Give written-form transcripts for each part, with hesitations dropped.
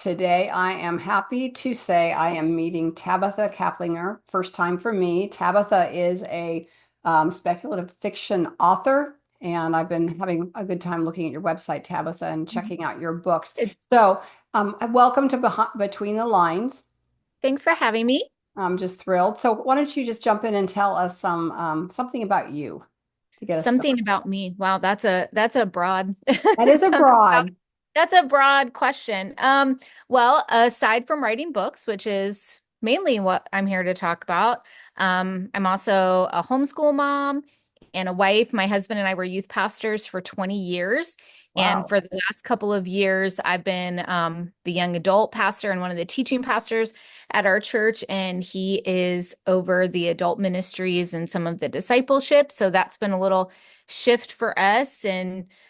Today, I am happy to say I am meeting Tabitha Caplinger. First time for me. Tabitha is a speculative fiction author, and I've been having a good time looking at your website, Tabitha, and checking out your books. It- So, welcome to Between the Lines. Thanks for having me. I'm just thrilled. So, why don't you just jump in and tell us something about you to get us Something started? about me. Wow, that's a broad That is something about abroad. that's a broad question. Well, aside from writing books, which is mainly what I'm here to talk about, I'm also a homeschool mom and a wife. My husband and I were youth pastors for 20 years. And Wow. for the last couple of years, I've been the young adult pastor and one of the teaching pastors at our church. And he is over the adult ministries and some of the discipleship. So that's been a little shift for us.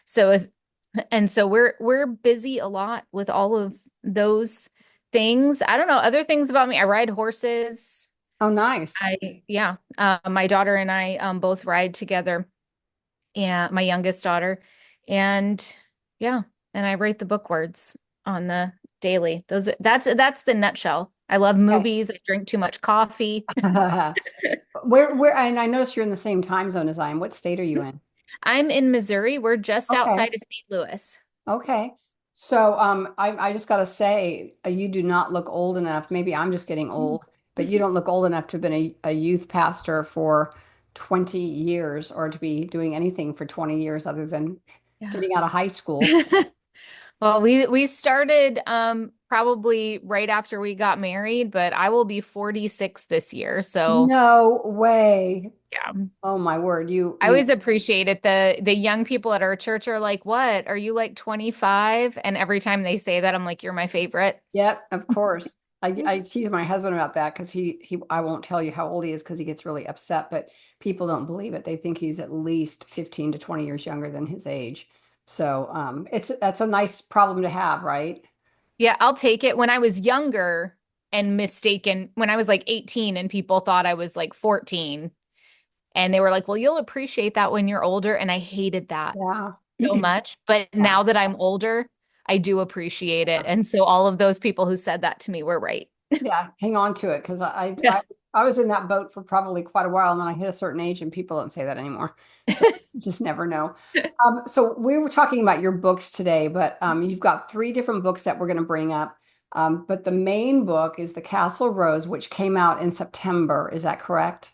So as so we're busy a lot with all of those things. I don't know, other things about me. I ride horses. Oh, nice. Yeah. My daughter and I both ride together, and my youngest daughter. And yeah, and I write the book words on the daily. That's the nutshell. I love Okay. movies. I drink too much coffee. And I noticed you're in the same time zone as I am. What state are you in? I'm in Missouri. We're just Okay. outside of St. Louis. Okay. So, I just gotta say, you do not look old enough. Maybe I'm just getting old, but you don't look old enough to have been a youth pastor for 20 years or to be doing anything for 20 years other than Yeah. getting out of high school. So, Well, we started probably right after we got married, but I will be 46 this year. So, no way. yeah. Oh my word. I always appreciate it. The young people at our church are like, "What? Are you like 25?" And every time they say that, I'm like, "You're my favorite." Yep, of course. I tease my husband about that because I won't tell you how old he is because he gets really upset, but people don't believe it. They think he's at least 15 to 20 years younger than his age. So that's a nice problem to have, right? Yeah, I'll take it. When I was younger and mistaken, when I was like 18 and people thought I was like 14, and they were like, "Well, you'll appreciate that when you're older." And I hated that Yeah. so much. But Yeah. now that I'm older, I do appreciate it. And so all of those people who said that to me were right. Yeah, hang on to it because Yeah. I was in that boat for probably quite a while, and then I hit a certain age, and people don't say that anymore. So you just never know. So we were talking about your books today, but you've got three different books that we're going to bring up. But the main book is The Castle Rose, which came out in September. Is that correct?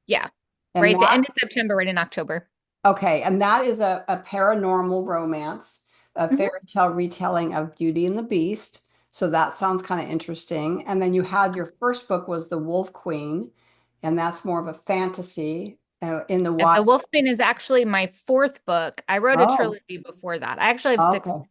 Yeah. And Right. The that end of September, right in October. Okay, and that is a paranormal romance, a Mhm. fairy tale retelling of Beauty and the Beast. So that sounds kind of interesting. And then you had your first book was The Wolf Queen, and that's more of a fantasy in the And wild. The Wolfman is actually my fourth book. I wrote a Oh, trilogy before that. I actually have six, okay.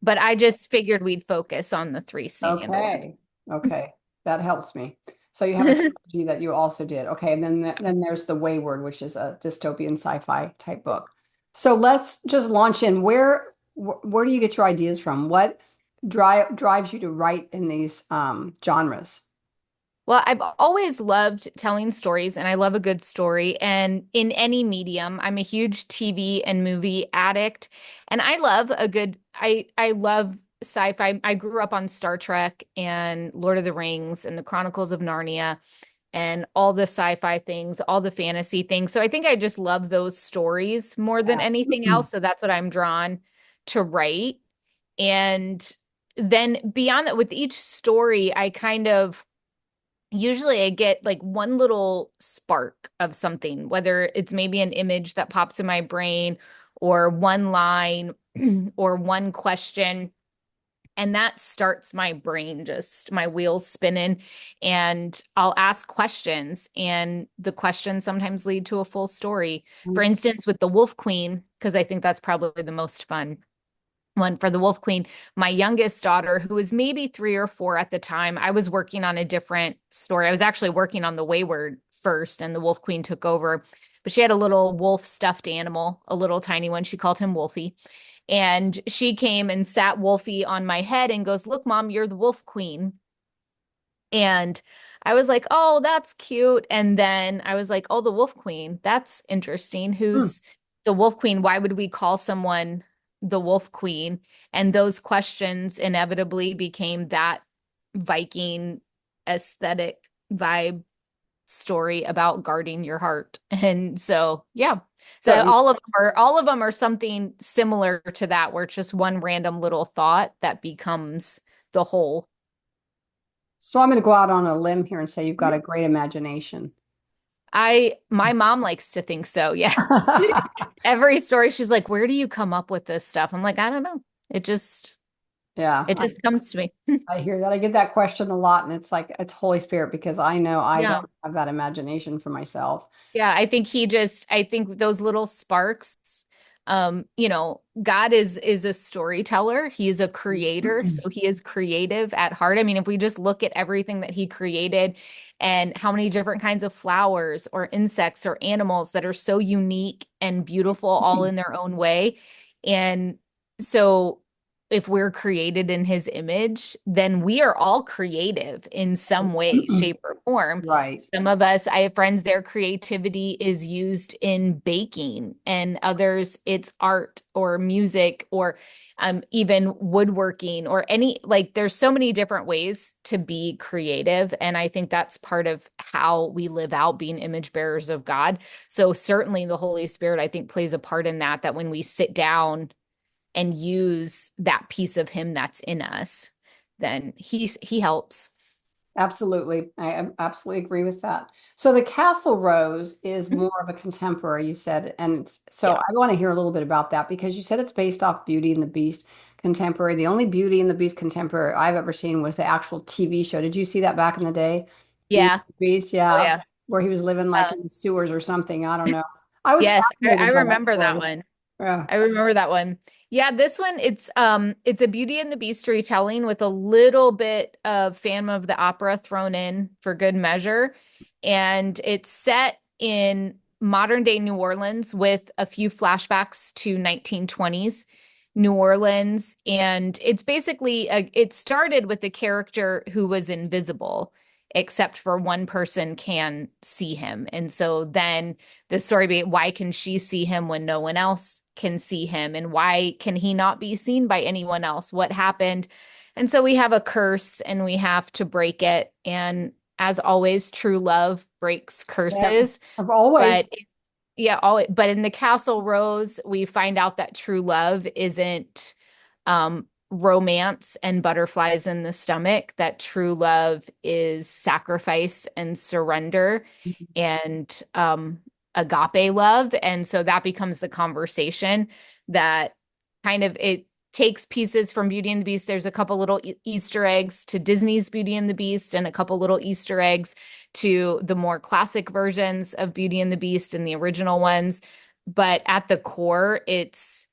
but I just figured we'd focus on the three standalone. Okay. Okay. That helps me. So you have a trilogy that you also did. Okay, and then there's The Wayward, which is a dystopian sci-fi type book. So let's just launch in. Where do you get your ideas from? What drives you to write in these genres? Well, I've always loved telling stories and I love a good story. And in any medium, I'm a huge TV and movie addict. And I love sci-fi. I grew up on Star Trek and Lord of the Rings and the Chronicles of Narnia and all the sci-fi things, all the fantasy things. So I think I just love those stories more than anything Yeah. else. So that's what I'm drawn to write. And then beyond that, with each story, I kind of usually I get like one little spark of something, whether it's maybe an image that pops in my brain or one line or one question. And that starts my brain, just my wheels spinning. And I'll ask questions, and the questions sometimes lead to a full story. For instance, with the Wolf Queen, because I think that's probably the most fun one for the Wolf Queen. My youngest daughter, who was maybe 3 or 4 at the time, I was working on a different story. I was actually working on the Wayward first, and the Wolf Queen took over. But she had a little wolf stuffed animal, a little tiny one. She called him Wolfie. And she came and sat Wolfie on my head and goes, "Look, Mom, you're the Wolf Queen." And I was like, "Oh, that's cute." And then I was like, "Oh, the Wolf Queen. That's interesting. Hmm. Who's the Wolf Queen? Why would we call someone the Wolf Queen, and those questions inevitably became that Viking aesthetic vibe story about guarding your heart. And so, yeah. So So, all of them are something similar to that, where it's just one random little thought that becomes the whole. so I'm going to go out on a limb here and say you've got a great imagination. My mom likes to think so. Yes. Every story, she's like, "Where do you come up with this stuff?" I'm like, "I don't know. It just Yeah, it just comes to me." I hear that. I get that question a lot, and it's like it's Holy Spirit because I know I Yeah. don't have that imagination for myself. Yeah, I think those little sparks, God is a storyteller. He is a creator, so he is creative at heart. I mean, if we just look at everything that he created and how many different kinds of flowers or insects or animals that are so unique and beautiful all in their own way. And so if we're created in his image, then we are all creative in some way, shape, or form. Right. Some of us, I have friends, their creativity is used in baking, and others, it's art or music or even woodworking or any, like, there's so many different ways to be creative. And I think that's part of how we live out being image bearers of God. So certainly the Holy Spirit, I think, plays a part in that, that when we sit down and use that piece of him that's in us, then he helps. Absolutely. Absolutely agree with that. So the Castle Rose is Mhm. more of a contemporary, you said, and so Yeah. I want to hear a little bit about that because you said it's based off Beauty and the Beast contemporary. The only Beauty and the Beast contemporary I've ever seen was the actual TV show. Did you see that back in the day? Beauty Yeah. and the Beast, Oh yeah, yeah. where he was living like Uh, in the sewers or something. I don't know. I was yes, I fascinated by that remember that story. one. Yeah. I remember that one. Yeah, this one, it's a Beauty and the Beast retelling with a little bit of Phantom of the Opera thrown in for good measure. And it's set in modern day New Orleans with a few flashbacks to 1920s New Orleans. And it's basically it started with a character who was invisible, except for one person can see him. And so then the story being, why can she see him when no one else can see him? And why can he not be seen by anyone else? What happened? And so we have a curse and we have to break it. And as always, true love breaks Yeah. curses. I've always. But yeah, but in the Castle Rose, we find out that true love isn't romance and butterflies in the stomach, that true love is sacrifice and surrender and agape love. And so that becomes the conversation that kind of it takes pieces from Beauty and the Beast. There's a couple little Easter eggs to Disney's Beauty and the Beast and a couple little Easter eggs to the more classic versions of Beauty and the Beast and the original ones. But at the core, it's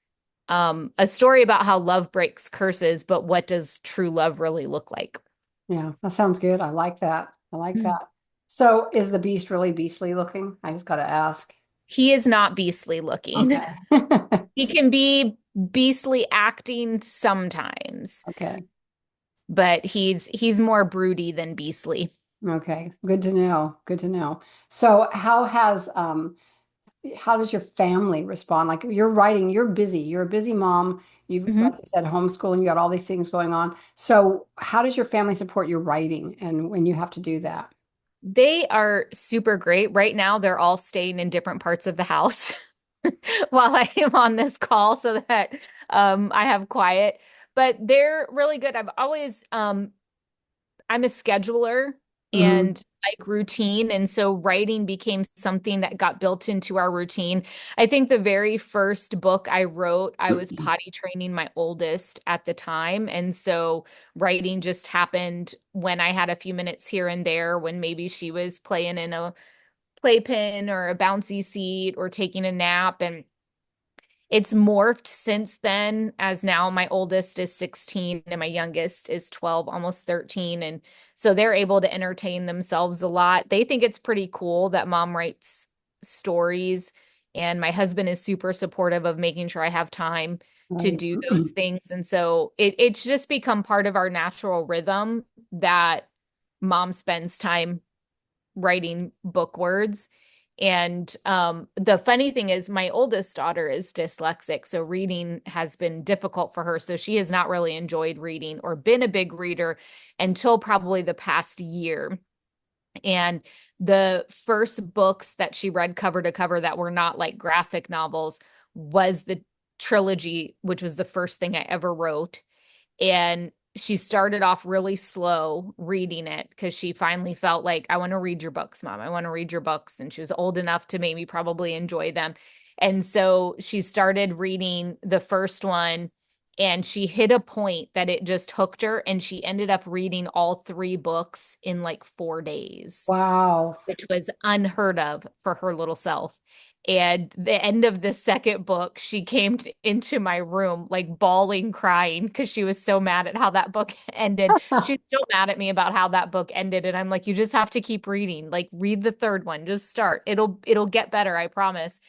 a story about how love breaks curses, but what does true love really look like? Yeah, that sounds good. I like that. I like Mm. that. So is the beast really beastly looking? I just got to ask. He is not beastly looking. Okay. He can be beastly acting sometimes, Okay. but he's more broody than beastly. Okay. Good to know. Good to know. So how does your family respond? Like you're writing, you're busy. You're a busy mom. You've, like Mhm. you said, homeschooling, you got all these things going on. So how does your family support your writing and when you have to do that? They are super great. Right now, they're all staying in different parts of the house while I am on this call so that I have quiet. But they're really good. I'm a scheduler Hmm. and like routine. And so writing became something that got built into our routine. I think the very first book I wrote, I was potty training my oldest at the time. And so writing just happened when I had a few minutes here and there, when maybe she was playing in a playpen or a bouncy seat or taking a nap. And it's morphed since then, as now my oldest is 16 and my youngest is 12, almost 13. And so they're able to entertain themselves a lot. They think it's pretty cool that mom writes stories. And my husband is super supportive of making sure I have time to Right. do those things. And so it's just become part of our natural rhythm that mom spends time writing book words. And the funny thing is, my oldest daughter is dyslexic, so reading has been difficult for her. So she has not really enjoyed reading or been a big reader until probably the past year. And the first books that she read cover to cover that were not like graphic novels was the trilogy, which was the first thing I ever wrote. And she started off really slow reading it because she finally felt like, I want to read your books, Mom. I want to read your books. And she was old enough to maybe probably enjoy them. And so she started reading the first one and she hit a point that it just hooked her. And she ended up reading all three books in like 4 days, Wow. which was unheard of for her little self. And the end of the second book, she came into my room like bawling, crying because she was so mad at how that book ended. She's still mad at me about how that book ended. And I'm like, you just have to keep reading. Like, read the third one. Just start. It'll get better, I promise.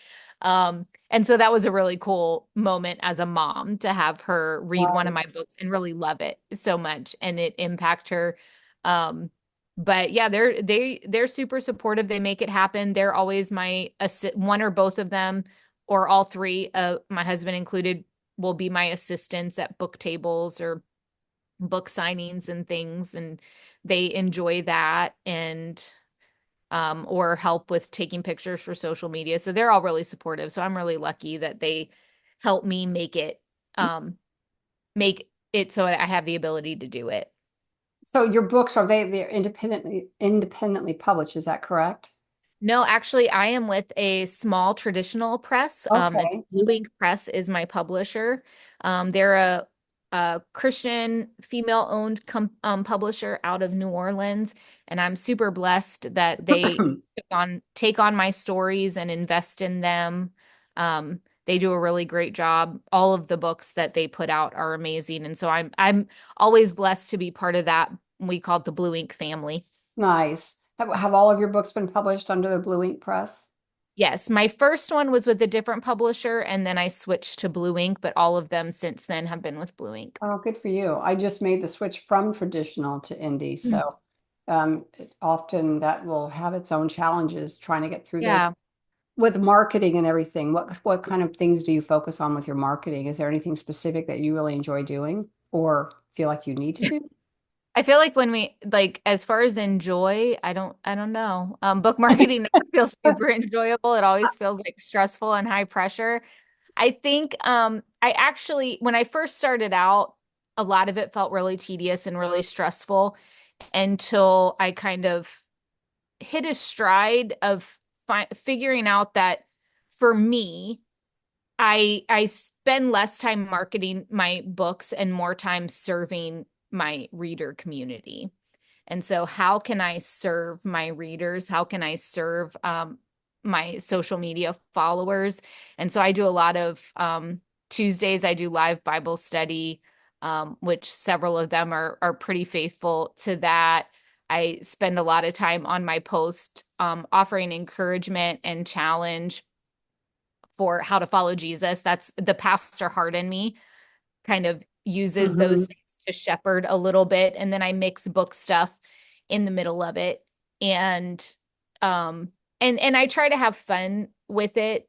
And so that was a really cool moment as a mom to have her read one of Right. my books and really love it so much and it impact her. But yeah, they're super supportive. They make it happen. They're always my one or both of them or all three, my husband included, will be my assistants at book tables or book signings and things, and they enjoy that and or help with taking pictures for social media. So they're all really supportive. So I'm really lucky that they help me make it so that I have the ability to do it. So your books are they're independently published, is that correct? No, actually, I am with a small traditional press. It's Okay. Blue Ink Press is my publisher. They're a Christian female-owned publisher out of New Orleans, and I'm super blessed that they take on my stories and invest in them. They do a really great job. All of the books that they put out are amazing, and so I'm always blessed to be part of that. We call it the Blue Ink family. Nice. Have all of your books been published under the Blue Ink Press? Yes, my first one was with a different publisher, and then I switched to Blue Ink, but all of them since then have been with Blue Ink. Oh, good for you. I just made the switch from traditional to indie. Mm. So often that will have its own challenges trying to get through those. Yeah. With marketing and everything, what kind of things do you focus on with your marketing? Is there anything specific that you really enjoy doing or feel like you need to do? I feel like when we like as far as enjoy, I don't know. Book marketing never feels super enjoyable. It always feels like stressful and high pressure. I think I actually when I first started out, a lot of it felt really tedious and really stressful until I kind of hit a stride of figuring out that for me, I spend less time marketing my books and more time serving my reader community. And so how can I serve my readers? How can I serve my social media followers? And so I do a lot of Tuesdays, I do live Bible study, which several of them are pretty faithful to that. I spend a lot of time on my post offering encouragement and challenge for how to follow Jesus. That's the pastor heart in me kind of uses those Hmm. things to shepherd a little bit. And then I mix book stuff in the middle of it. And and I try to have fun with it.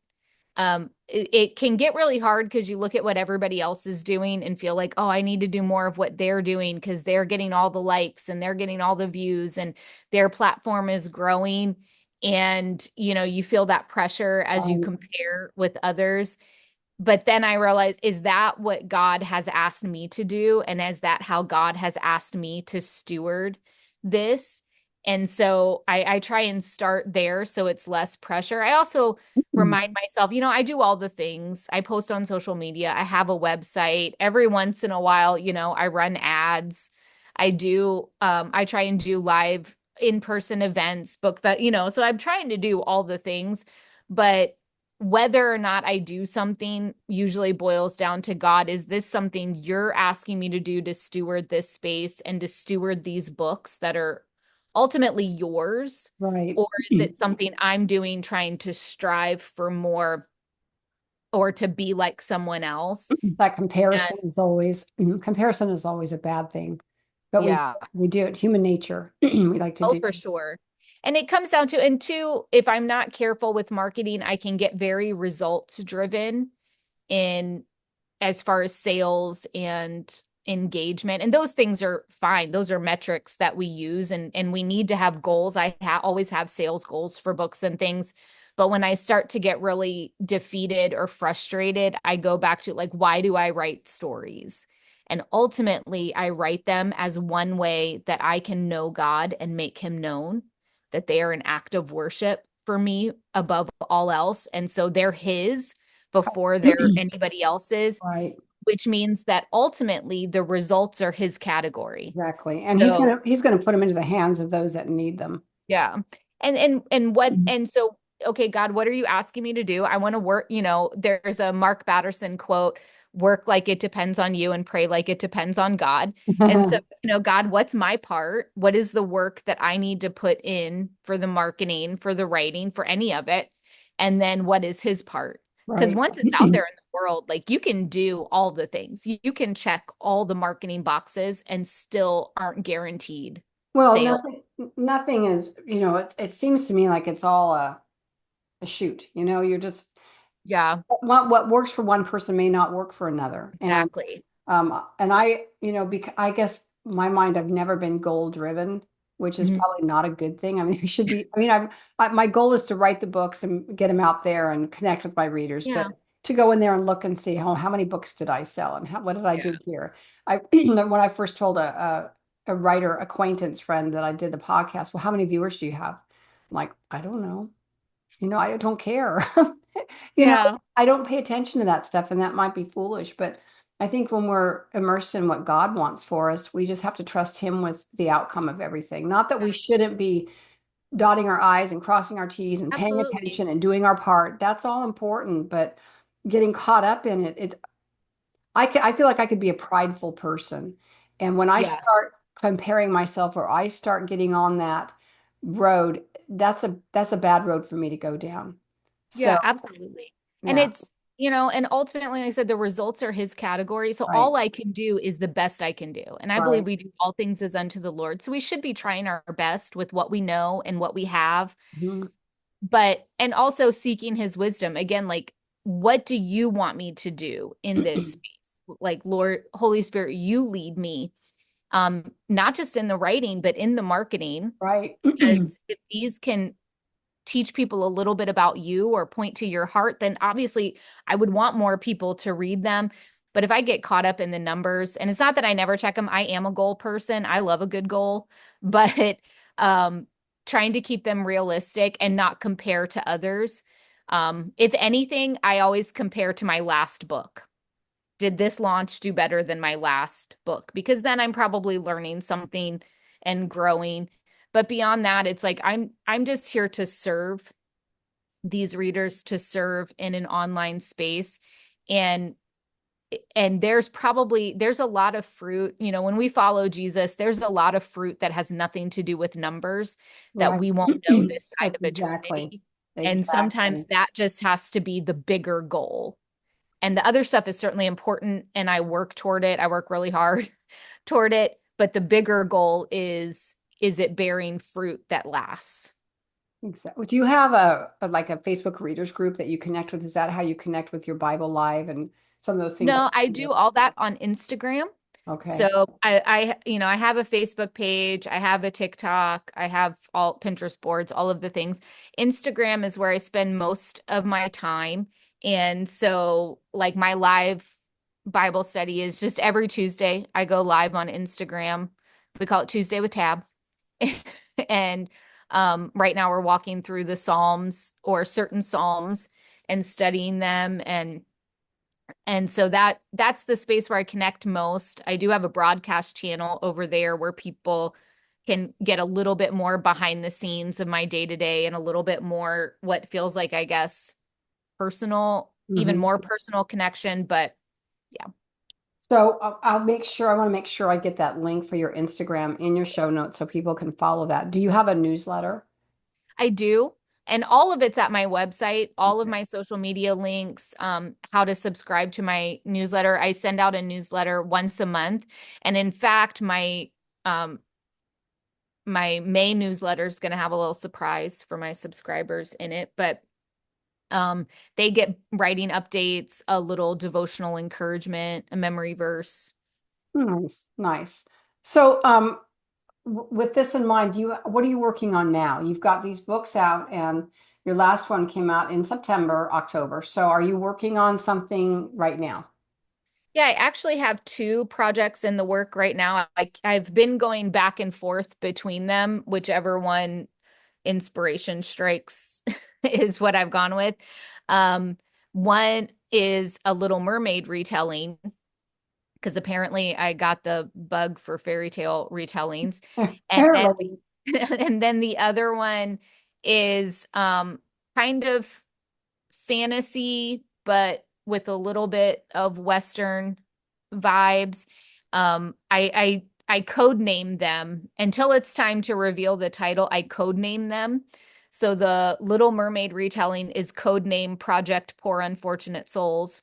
It can get really hard because you look at what everybody else is doing and feel like, oh, I need to do more of what they're doing because they're getting all the likes and they're getting all the views and their platform is growing. And, you feel that pressure as you Right. compare with others. But then I realized, is that what God has asked me to do? And is that how God has asked me to steward this? And so I try and start there so it's less pressure. I also remind myself, I do all the things. I post on social media. I have a website. Every once in a while, I run ads. I try and do live in-person events, book that, so I'm trying to do all the things, but whether or not I do something usually boils down to God. Is this something you're asking me to do to steward this space and to steward these books that are ultimately yours? Right. Or is it something I'm doing trying to strive for more or to be like someone else? That And comparison is always a bad thing, but we yeah. we do it. Human nature. We like to Oh, do. for sure. And it comes down to, and two, if I'm not careful with marketing, I can get very results driven in as far as sales and engagement. And those things are fine. Those are metrics that we use, and we need to have goals. Always have sales goals for books and things. But when I start to get really defeated or frustrated, I go back to like, why do I write stories? And ultimately, I write them as one way that I can know God and make him known, that they are an act of worship for me above all else. And so they're his before they're anybody else's, Right. which means that ultimately the results are his category. Exactly. And So he's gonna put them into the hands of those that need them. yeah. And so okay, God, what are you asking me to do? I want to work, there's a Mark Batterson quote, work like it depends on you and pray like it depends on God. And so, God, what's my part? What is the work that I need to put in for the marketing, for the writing, for any of it? And then what is his part? Because Right. once it's out there in the world, like you can do all the things. You can check all the marketing boxes and still aren't guaranteed Well, sale. nothing is, it seems to me like it's all a shoot. You're just Yeah, what works for one person may not work for another. exactly. And I guess my mind, I've never been goal driven, which is Mhm. probably not a good thing. I mean, you should be, I mean, my goal is to write the books and get them out there and connect with my readers, but Yeah. to go in there and look and see how many books did I sell and what did I Yeah. do here? When I first told a writer acquaintance friend that I did the podcast, well, how many viewers do you have? I'm like, I don't know. I don't care. You know, Yeah. I don't pay attention to that stuff, and that might be foolish, but I think when we're immersed in what God wants for us, we just have to trust Him with the outcome of everything. Not that we shouldn't be dotting our I's and crossing our T's and paying Absolutely. attention and doing our part. That's all important, but getting caught up in I feel like I could be a prideful person. And when I Yeah. start comparing myself or I start getting on that road, that's a bad road for me to go down. So, Yeah, absolutely. And yeah, it's, and ultimately, like I said, the results are his category. So right. all I can do is the best I can do. And I believe Right. we do all things as unto the Lord. So we should be trying our best with what we know and what we have, Mhm. and also seeking his wisdom. Again, like, what do you want me to do in this space? Like, Lord, Holy Spirit, you lead me, not just in the writing, but in the marketing. Right. Because if these can teach people a little bit about you or point to your heart, then obviously I would want more people to read them. But if I get caught up in the numbers, and it's not that I never check them, I am a goal person. I love a good goal, but um, trying to keep them realistic and not compare to others. If anything, I always compare to my last book. Did this launch do better than my last book? Because then I'm probably learning something and growing. But beyond that, it's like I'm just here to serve these readers, to serve in an online space. And there's a lot of fruit, when we follow Jesus, there's a lot of fruit that has nothing to do with numbers that Right. we won't know this side That's of exactly. eternity. And sometimes Exactly. that just has to be the bigger goal. And the other stuff is certainly important, and I work toward it. I work really hard toward it, but the bigger goal is it bearing fruit that lasts? Exactly. Do you have like a Facebook readers group that you connect with? Is that how you connect with your Bible Live and some of those things that No, I you do do? all that on Instagram. Okay. So I have a Facebook page, I have a TikTok, I have all Pinterest boards, all of the things. Instagram is where I spend most of my time. And so like my live Bible study is just every Tuesday. I go live on Instagram. We call it Tuesday with Tab. And right now we're walking through the Psalms or certain Psalms and studying them, and so that's the space where I connect most. I do have a broadcast channel over there where people can get a little bit more behind the scenes of my day to day and a little bit more what feels like, I guess, personal, even Hmm. more personal connection. But yeah, So I want to make sure I get that link for your Instagram in your show notes so people can follow that. Do you have a newsletter? I do. And all of it's at my website, all of Okay. my social media links, how to subscribe to my newsletter. I send out a newsletter once a month. And in fact, um, my May newsletter is going to have a little surprise for my subscribers in it, but they get writing updates, a little devotional encouragement, a memory verse. Nice, nice. So, with this in mind, what are you working on now? You've got these books out, and your last one came out in September, October. So, are you working on something right now? Yeah, I actually have two projects in the work right now. I've been going back and forth between them, whichever one inspiration strikes is what I've gone with. Um, One is a Little Mermaid retelling, because apparently I got the bug for fairy tale retellings. And then Apparently. and then the other one is kind of fantasy, but with a little bit of Western vibes. I code name them until it's time to reveal the title. I code name them. So the Little Mermaid retelling is code name Project Poor Unfortunate Souls.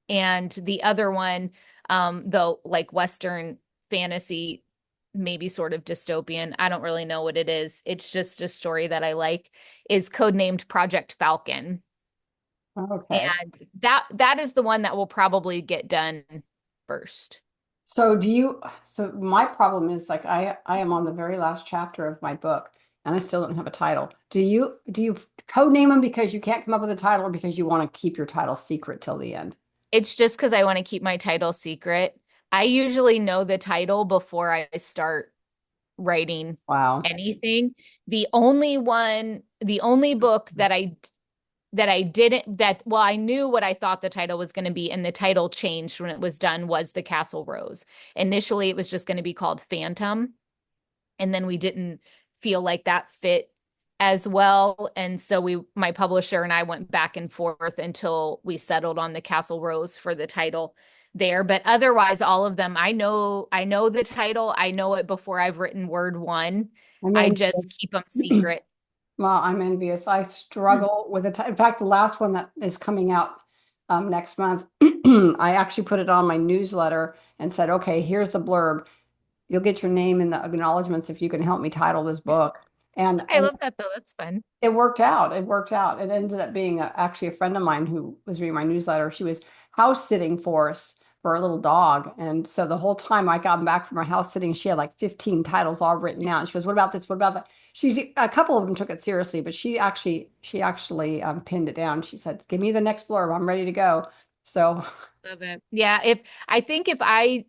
And the other one, though, like Western fantasy, maybe sort of dystopian. I don't really know what it is. It's just a story that I like, is codenamed Project Falcon. Okay. And that is the one that will probably get done first. So my problem is like I am on the very last chapter of my book and I still don't have a title. Do you code name them because you can't come up with a title or because you want to keep your title secret till the end? It's just because I want to keep my title secret. I usually know the title before I start writing Wow. anything. The only book that I didn't that well, I knew what I thought the title was going to be, and the title changed when it was done, was The Castle Rose. Initially, it was just going to be called Phantom, and then we didn't feel like that fit as well. And so my publisher and I went back and forth until we settled on The Castle Rose for the title there. But otherwise, all of them, I know the title. I know it before I've written word one. I'm I envious. just keep them secret. Well, I'm envious. I struggle with it. In fact, the last one that is coming out next month, I actually put it on my newsletter and said, okay, here's the blurb. You'll get your name in the acknowledgments if you can help me title this book. I And love that though. That's fun. it worked out. It worked out. It ended up being actually a friend of mine who was reading my newsletter. She was house sitting for us for a little dog. And so the whole time I got back from her house sitting, she had like 15 titles all written out. And she goes, "What about this? What about that?" She's a couple of them took it seriously, but she actually pinned it down. She said, "Give me the next blurb. I'm ready to go." So Love it. Yeah, if I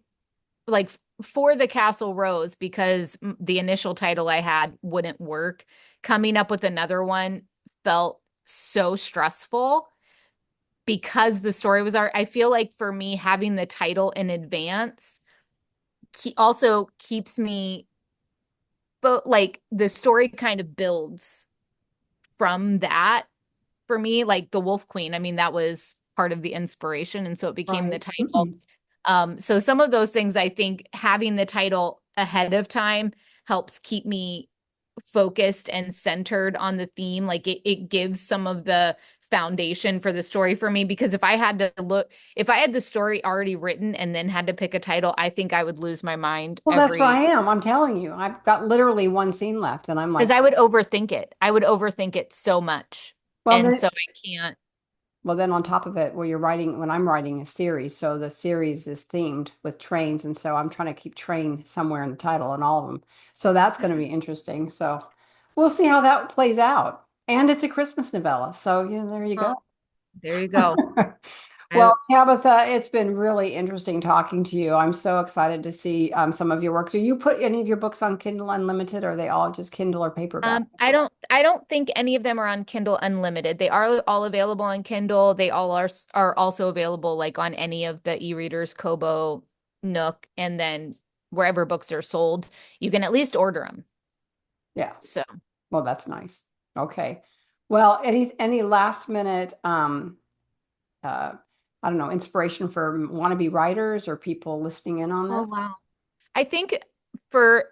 like for The Castle Rose, because the initial title I had wouldn't work, coming up with another one felt so stressful because the story was art. I feel like for me, having the title in advance also keeps me, but like the story kind of builds from that for me, like the Wolf Queen. I mean, that was part of the inspiration, and so it became the right. title. So some of those things, I think having the title ahead of time helps keep me focused and centered on the theme. Like it gives some of the foundation for the story for me, because if I had the story already written and then had to pick a title, I think I would lose my mind Well, that's where I am. I'm telling you, I've got literally one scene left, and I'm because like, I would overthink it. I would overthink it so much. well, And then so I can't. Well, then on top of it, when I'm writing a series, so the series is themed with trains, and so I'm trying to keep train somewhere in the title and all of them. So that's going to be interesting. So we'll see how that plays out. And it's a Christmas novella, so yeah, there you go. Well, there you go. I Well, Tabitha, it's been really interesting talking to you. I'm so excited to see some of your work. Do you put any of your books on Kindle Unlimited, or are they all just Kindle or paperback? I don't think any of them are on Kindle Unlimited. They are all available on Kindle. They all are also available like on any of the e-readers, Kobo, Nook, and then wherever books are sold, you can at least order them. Yeah. So, Well, that's nice. Okay. Well, any last minute uh I don't know, inspiration for wannabe writers or people listening in on oh this? wow. I think for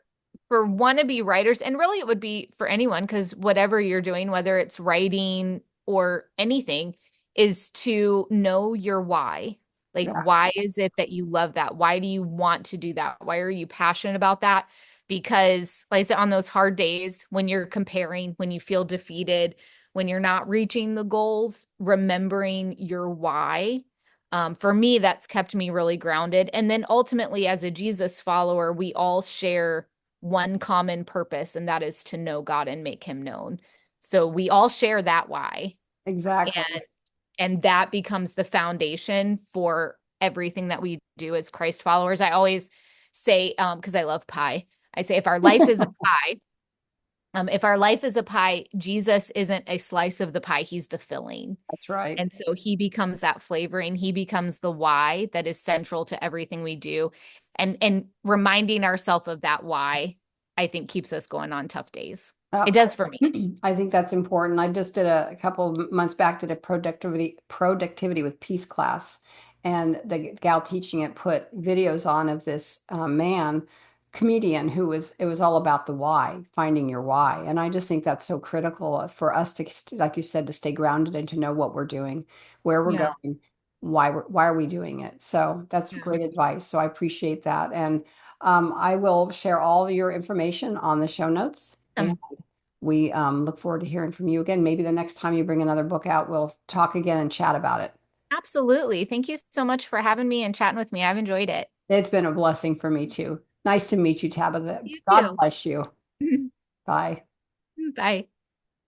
wannabe writers, and really it would be for anyone, because whatever you're doing, whether it's writing or anything, is to know your why. Like, Yeah. why is it that you love that? Why do you want to do that? Why are you passionate about that? because like I said, on those hard days when you're comparing, when you feel defeated, when you're not reaching the goals, remembering your why. For me, that's kept me really grounded. And then ultimately, as a Jesus follower, we all share one common purpose, and that is to know God and make him known. So we all share that why. Exactly. And that becomes the foundation for everything that we do as Christ followers. I always say, because I love pie, I say if our life is a pie, Jesus isn't a slice of the pie, he's the filling. That's right. And so he becomes that flavoring, he becomes the why that is central to everything we do. And reminding ourselves of that why, I think keeps us going on tough days. Uh, It does for me. I think that's important. I just did a couple of months back, did a productivity with peace class, and the gal teaching it put videos on of this man comedian who was it was all about the why, finding your why. And I just think that's so critical for us to, like you said, to stay grounded and to know what we're doing, where we're Yeah. going, why are we doing it. So that's Yeah. great advice. So I appreciate that. And I will share all your information on the show notes. And we look forward to hearing from you again. Maybe the next time you bring another book out, we'll talk again and chat about it. Absolutely. Thank you so much for having me and chatting with me. I've enjoyed it. It's been a blessing for me too. Nice to meet you, Tabitha. You God too. bless you. Bye. Bye.